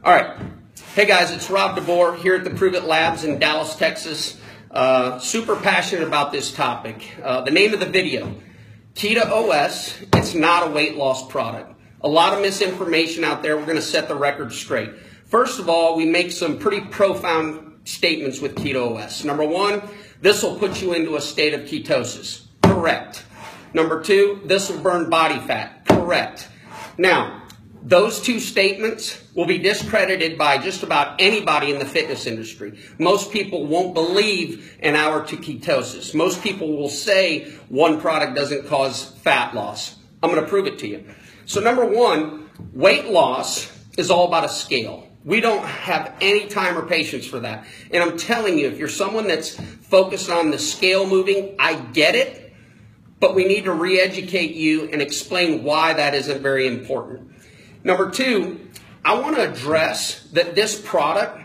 All right. Hey guys, it's Rob DeBoer here at the Prove It Labs in Dallas, Texas. Super passionate about this topic. The name of the video, Keto OS, it's not a weight loss product. A lot of misinformation out there. We're going to set the record straight. First of all, we make some pretty profound statements with Keto OS. Number one, this will put you into a state of ketosis. Correct. Number two, this will burn body fat. Correct. Now, those two statements will be discredited by just about anybody in the fitness industry. Most people won't believe an hour to ketosis. Most people will say one product doesn't cause fat loss. I'm going to prove it to you. So number one, weight loss is all about a scale. We don't have any time or patience for that. And I'm telling you, if you're someone that's focused on the scale moving, I get it, but we need to re-educate you and explain why that isn't very important. Number two, I want to address that this product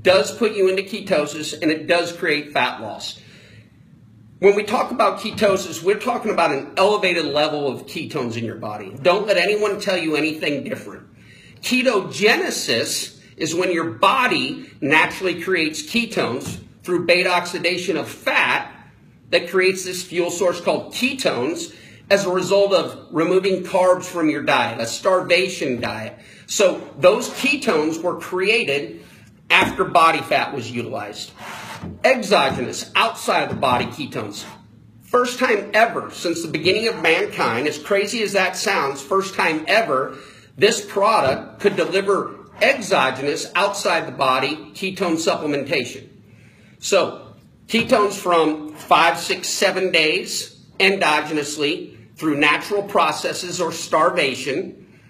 does put you into ketosis and it does create fat loss. When we talk about ketosis, we're talking about an elevated level of ketones in your body. Don't let anyone tell you anything different. Ketogenesis is when your body naturally creates ketones through beta oxidation of fat that creates this fuel source called ketones as a result of removing carbs from your diet, a starvation diet. So those ketones were created after body fat was utilized. Exogenous, outside of the body ketones. First time ever since the beginning of mankind, as crazy as that sounds, first time ever, this product could deliver exogenous, outside the body, ketone supplementation. So ketones from 5, 6, 7 days endogenously through natural processes or starvation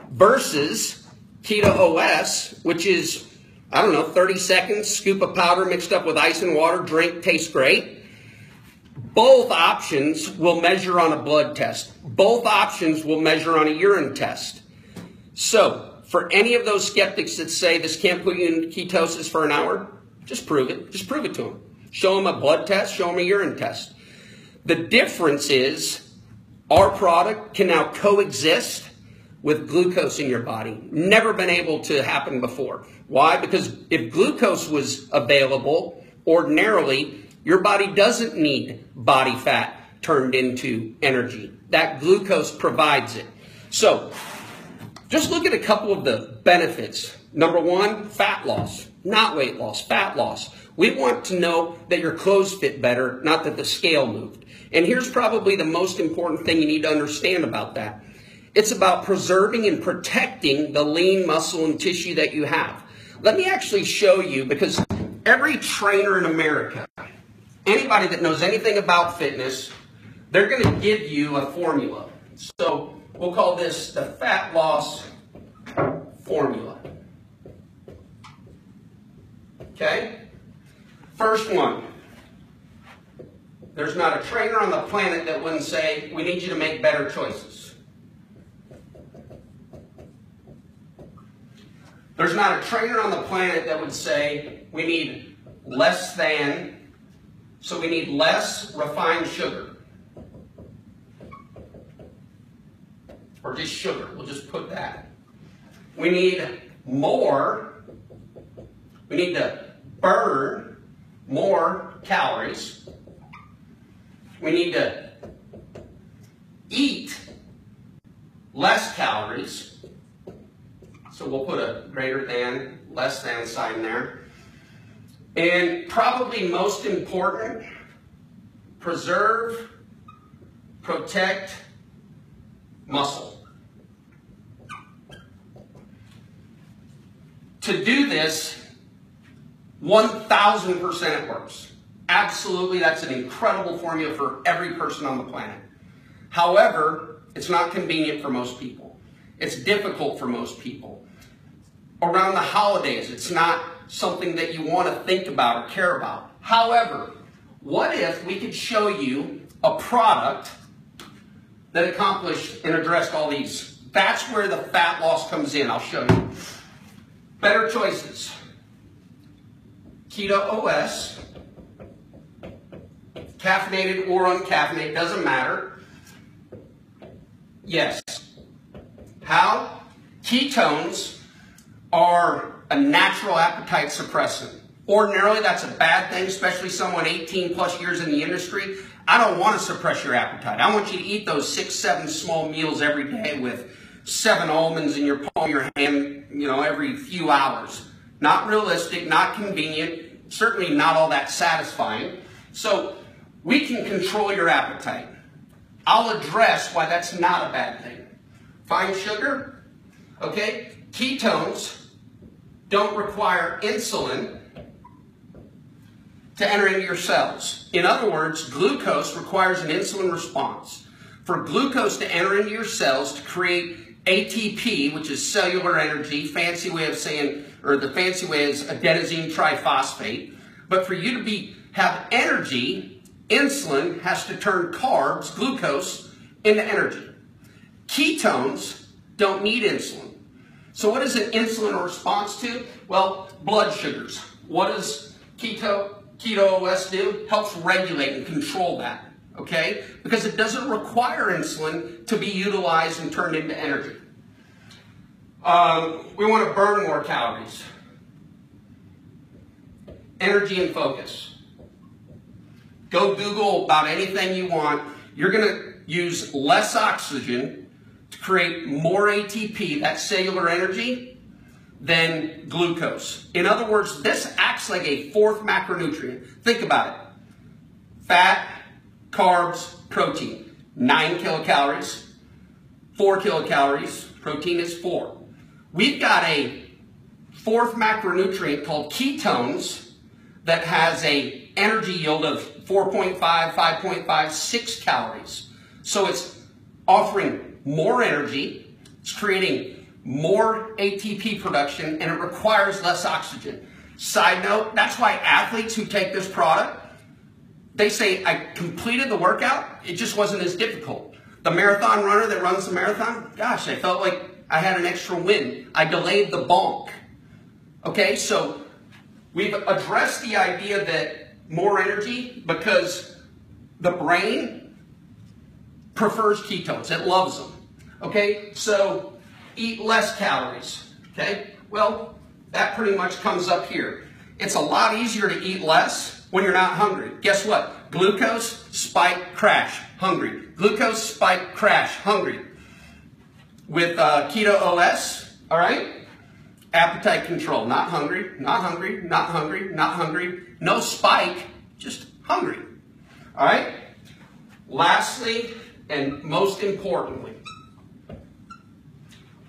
versus Keto OS, which is, 30 seconds, scoop of powder mixed up with ice and water, drink, tastes great. Both options will measure on a blood test. Both options will measure on a urine test. So, for any of those skeptics that say this can't put you in ketosis for an hour, just prove it. Just prove it to them. Show them a blood test, show them a urine test. The difference is our product can now coexist with glucose in your body. Never been able to happen before. Why? Because if glucose was available, ordinarily, your body doesn't need body fat turned into energy. That glucose provides it. So, just look at a couple of the benefits. Number one, fat loss. Not weight loss, fat loss. We want to know that your clothes fit better, not that the scale moved. And here's probably the most important thing you need to understand about that. It's about preserving and protecting the lean muscle and tissue that you have. Let me actually show you, because every trainer in America, anybody that knows anything about fitness, they're going to give you a formula. So we'll call this the fat loss formula. Okay? First one. There's not a trainer on the planet that wouldn't say, we need you to make better choices. There's not a trainer on the planet that would say, we need less than, so we need less refined sugar. Or just sugar, we'll just put that. We need more, we need to burn more calories. We need to eat less calories. So we'll put a greater than, less than sign there. And probably most important, preserve, protect muscle. To do this, 1000% it works. Absolutely, that's an incredible formula for every person on the planet. However, it's not convenient for most people. It's difficult for most people. Around the holidays, it's not something that you want to think about or care about. However, what if we could show you a product that accomplished and addressed all these? That's where the fat loss comes in. I'll show you. Better choices. Keto OS. Caffeinated or uncaffeinated, doesn't matter. Yes. How? Ketones are a natural appetite suppressant. Ordinarily, that's a bad thing, especially someone 18 plus years in the industry. I don't want to suppress your appetite. I want you to eat those 6, 7 small meals every day with 7 almonds in your palm of your hand, every few hours. Not realistic, not convenient, certainly not all that satisfying. So we can control your appetite. I'll address why that's not a bad thing. Fine sugar, okay? Ketones don't require insulin to enter into your cells. In other words, glucose requires an insulin response. For glucose to enter into your cells to create ATP, which is cellular energy, fancy way of saying, or the fancy way is adenosine triphosphate. But for you to have energy, insulin has to turn carbs, glucose, into energy. Ketones don't need insulin. So what is an insulin a response to? Well, blood sugars. What does Keto OS do? Helps regulate and control that, okay? Because it doesn't require insulin to be utilized and turned into energy. We want to burn more calories. Energy and focus. Go Google about anything you want. You're going to use less oxygen to create more ATP, that's cellular energy, than glucose. In other words, this acts like a fourth macronutrient. Think about it. Fat, carbs, protein. 9 kilocalories, 4 kilocalories. Protein is 4. We've got a fourth macronutrient called ketones that has a energy yield of 4.5, 5.5, 6 calories. So it's offering more energy, it's creating more ATP production, and it requires less oxygen. Side note, that's why athletes who take this product, they say, I completed the workout, it just wasn't as difficult. The marathon runner that runs the marathon, gosh, I felt like I had an extra win. I delayed the bonk. Okay, so we've addressed the idea that more energy because the brain prefers ketones. It loves them. Okay, so eat less calories. Okay, well, that pretty much comes up here. It's a lot easier to eat less when you're not hungry. Guess what? Glucose, spike, crash, hungry. Glucose, spike, crash, hungry. With Keto OS, all right? Appetite control, not hungry, not hungry, not hungry, not hungry. No spike, just hungry. All right? Lastly, and most importantly,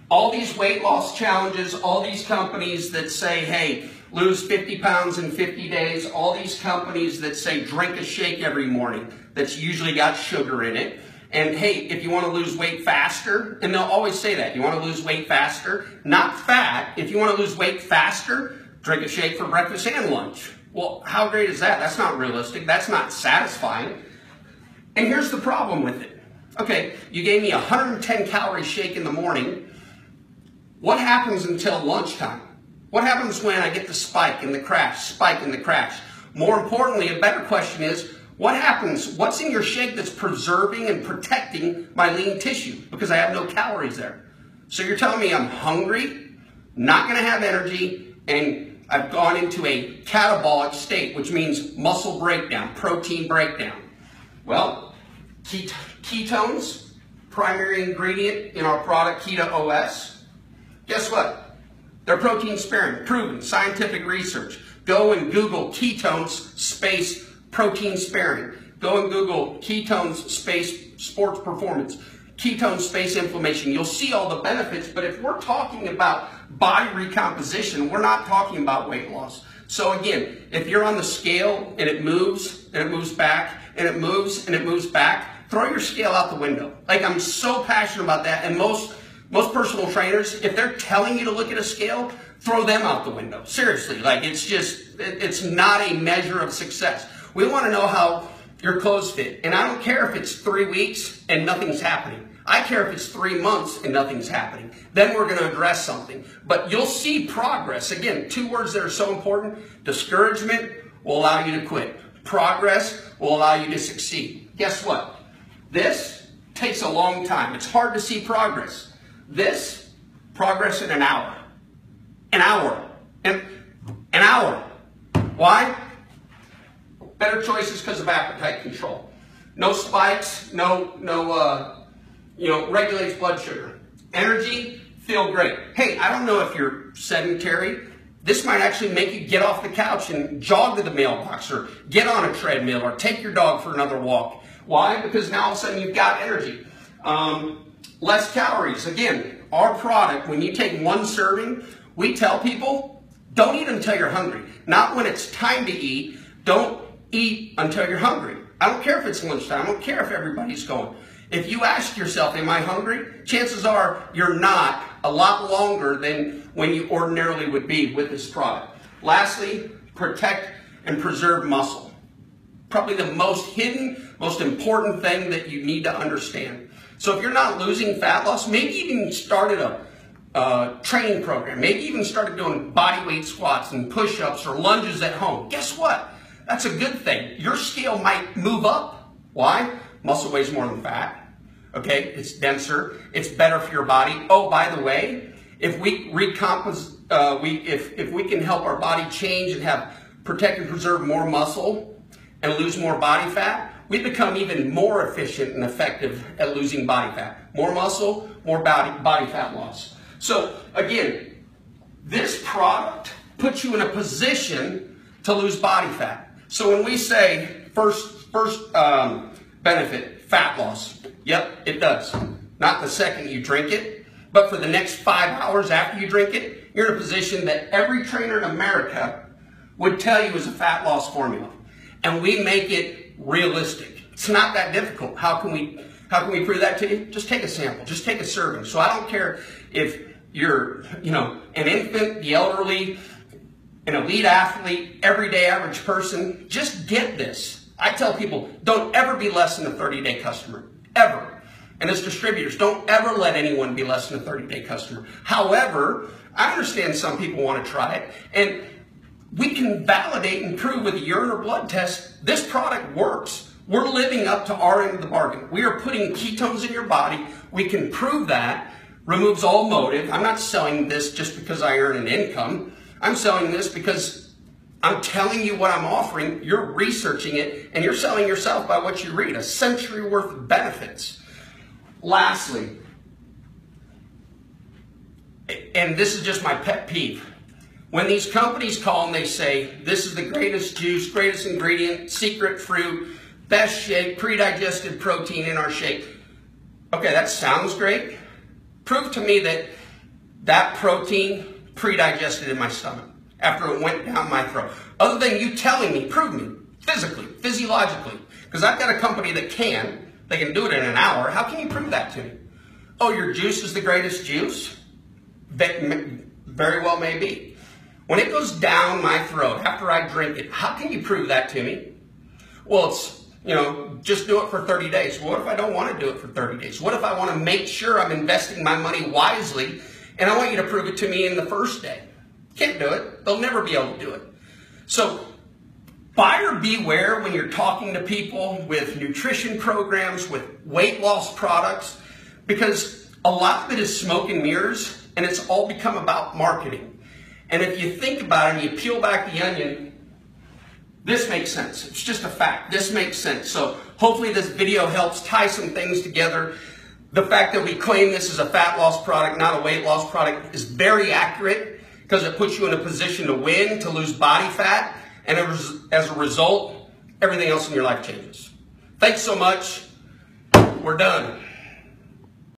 all these weight loss challenges, all these companies that say, hey, lose 50 pounds in 50 days, all these companies that say drink a shake every morning that's usually got sugar in it, and hey, if you want to lose weight faster, and they'll always say that, you want to lose weight faster, not fat, if you want to lose weight faster, drink a shake for breakfast and lunch. Well, how great is that? That's not realistic. That's not satisfying. And here's the problem with it. Okay, you gave me a 110 calorie shake in the morning. What happens until lunchtime? What happens when I get the spike and the crash, spike and the crash? More importantly, a better question is, what happens? What's in your shake that's preserving and protecting my lean tissue? Because I have no calories there. So you're telling me I'm hungry, not going to have energy, and I've gone into a catabolic state, which means muscle breakdown, protein breakdown. Well, ketones, primary ingredient in our product Keto OS. Guess what? They're protein sparing, proven, scientific research. Go and Google ketones space protein sparing. Go and Google ketones space sports performance, ketones space inflammation. You'll see all the benefits, but if we're talking about body recomposition, we're not talking about weight loss. So again, if you're on the scale and it moves back, and it moves and it moves back, throw your scale out the window. Like, I'm so passionate about that, and most personal trainers, if they're telling you to look at a scale, throw them out the window. Seriously, like, it's not a measure of success. We want to know how your clothes fit. And I don't care if it's 3 weeks and nothing's happening. I care if it's 3 months and nothing's happening. Then we're going to address something. But you'll see progress. Again, 2 words that are so important. Discouragement will allow you to quit. Progress will allow you to succeed. Guess what? This takes a long time. It's hard to see progress. This, progress in an hour. An hour. An hour. Why? Better choices because of appetite control. No spikes, regulates blood sugar. Energy, feel great. Hey, I don't know if you're sedentary. This might actually make you get off the couch and jog to the mailbox or get on a treadmill or take your dog for another walk. Why? Because now all of a sudden you've got energy. Less calories. Again, our product, when you take one serving, we tell people, don't eat until you're hungry. Not when it's time to eat. Don't eat until you're hungry. I don't care if it's lunchtime. I don't care if everybody's going. If you ask yourself, am I hungry? Chances are you're not a lot longer than when you ordinarily would be with this product. Lastly, protect and preserve muscle. Probably the most hidden, most important thing that you need to understand. So if you're not losing fat loss, maybe even started a training program. Maybe even started doing body weight squats and push-ups or lunges at home. Guess what? That's a good thing. Your scale might move up. Why? Muscle weighs more than fat. Okay, it's denser. It's better for your body. Oh, by the way, if we recompose, if we can help our body change and have protect and preserve more muscle and lose more body fat, we become even more efficient and effective at losing body fat. More muscle, more body fat loss. So again, this product puts you in a position to lose body fat. So when we say first benefit, fat loss, yep, it does. Not the second you drink it, but for the next 5 hours after you drink it, you're in a position that every trainer in America would tell you is a fat loss formula. And we make it realistic. It's not that difficult. How can we prove that to you? Just take a sample. Just take a serving. So I don't care if you're, an infant, the elderly, an elite athlete, everyday average person. Just get this. I tell people, don't ever be less than a 30-day customer. Ever. And as distributors, don't ever let anyone be less than a 30-day customer. However, I understand some people want to try it. And we can validate and prove with a urine or blood test, this product works. We're living up to our end of the bargain. We are putting ketones in your body. We can prove that. Removes all motive. I'm not selling this just because I earn an income. I'm selling this because I'm telling you what I'm offering, you're researching it, and you're selling yourself by what you read. A century worth of benefits. Lastly, and this is just my pet peeve, when these companies call and they say, this is the greatest juice, greatest ingredient, secret fruit, best shake, pre-digested protein in our shake. Okay, that sounds great. Prove to me that that protein pre-digested in my stomach after it went down my throat. Other than you telling me, prove me, physically, physiologically. Because I've got a company that they can do it in an hour. How can you prove that to me? Oh, your juice is the greatest juice? Very well may be. When it goes down my throat after I drink it, how can you prove that to me? Well, it's, just do it for 30 days. What if I don't want to do it for 30 days? What if I want to make sure I'm investing my money wisely and I want you to prove it to me in the first day? Can't do it. They'll never be able to do it. So buyer beware when you're talking to people with nutrition programs, with weight loss products, because a lot of it is smoke and mirrors, and it's all become about marketing. And if you think about it and you peel back the onion, this makes sense. It's just a fact. This makes sense. So hopefully this video helps tie some things together. The fact that we claim this is a fat loss product, not a weight loss product, is very accurate because it puts you in a position to win, to lose body fat, and as a result, everything else in your life changes. Thanks so much. We're done.